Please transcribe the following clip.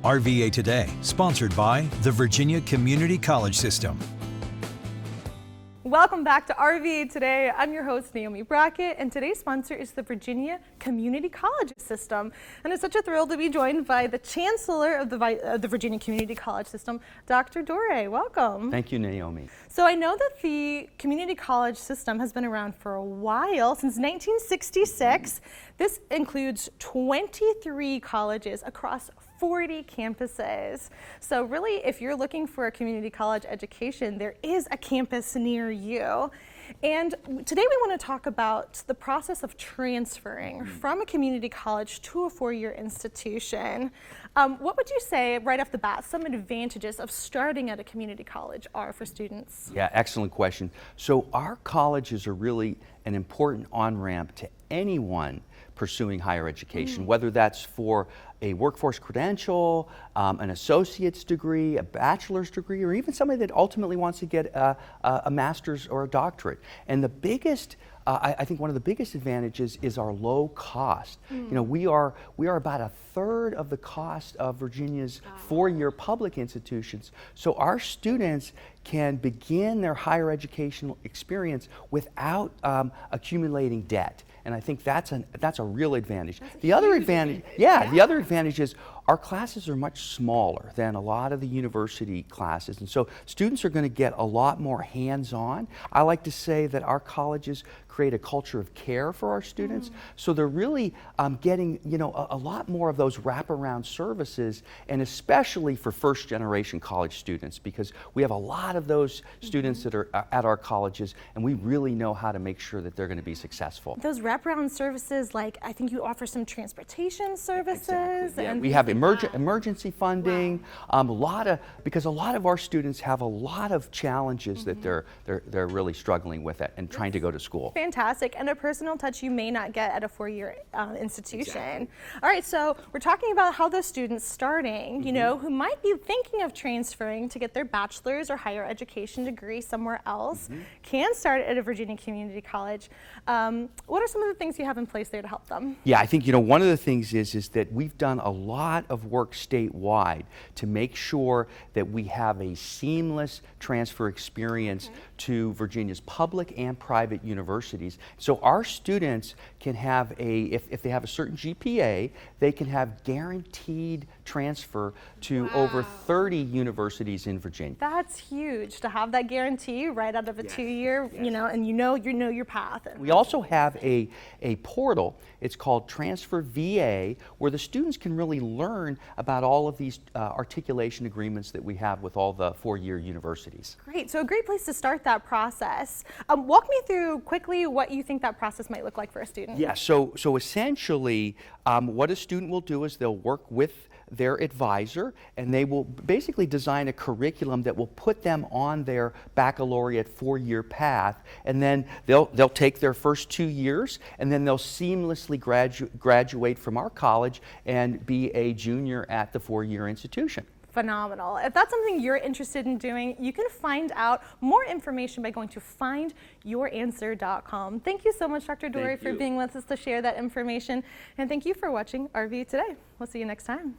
RVA Today, sponsored by the Virginia Community College System. Welcome back to RVA Today. I'm your host, Naomi Brackett, and today's sponsor is the Virginia Community College System. And it's such a thrill to be joined by the Chancellor of the Virginia Community College System, Dr. Dore. Welcome. Thank you, Naomi. So I know that the community college system has been around for a while, since 1966. This includes 23 colleges across 40 campuses. So really, if you're looking for a community college education, there is a campus near you. And today we want to talk about the process of transferring from a community college to a four-year institution. What would you say right off the bat some advantages of starting at a community college are for students? Yeah, excellent question. So our colleges are really an important on-ramp to anyone pursuing higher education, whether that's for a workforce credential, an associate's degree, a bachelor's degree, or even somebody that ultimately wants to get a master's or a doctorate. And the biggest, I think one of the biggest advantages is our low cost. You know, we are about a third of the cost of Virginia's four-year public institutions. So our students can begin their higher educational experience without accumulating debt. And I think that's a real advantage. The other advantage, the other advantage is our classes are much smaller than a lot of the university classes, and so students are going to get a lot more hands-on. I like to say that our colleges create a culture of care for our students, so they're really getting, you know, a lot more of those wraparound services, and especially for first-generation college students, because we have a lot of those students that are at our colleges, and we really know how to make sure that they're going to be successful. Those wraparound services, like I think you offer some transportation services. Exactly. Yeah, and we have emergency funding. Because a lot of our students have a lot of challenges that they're really struggling with it and trying to go to school. Fantastic, and a personal touch you may not get at a four-year institution. All right, so we're talking about how those students starting, you know, who might be thinking of transferring to get their bachelor's or higher education degree somewhere else, can start at a Virginia Community College. What are some of the things you have in place there to help them? Yeah, I think, you know, one of the things is that we've done a lot of work statewide to make sure that we have a seamless transfer experience to Virginia's public and private universities. So our students can have if they have a certain GPA, they can have guaranteed transfer to over 30 universities in Virginia. That's huge to have that guarantee right out of a two-year, you know, and you know your path. We also have a portal. It's called Transfer VA, where the students can really learn about all of these articulation agreements that we have with all the four-year universities. Great, so a great place to start that process. Walk me through quickly what you think that process might look like for a student. Yeah, so essentially what a student will do is they'll work with their advisor, and they will basically design a curriculum that will put them on their baccalaureate four-year path, and then they'll take their first 2 years, and then they'll seamlessly graduate from our college and be a junior at the four-year institution. Phenomenal. If that's something you're interested in doing, you can find out more information by going to findyouranswer.com. Thank you so much, Dr. Dore, for being with us to share that information, and thank you for watching RVA Today. We'll see you next time.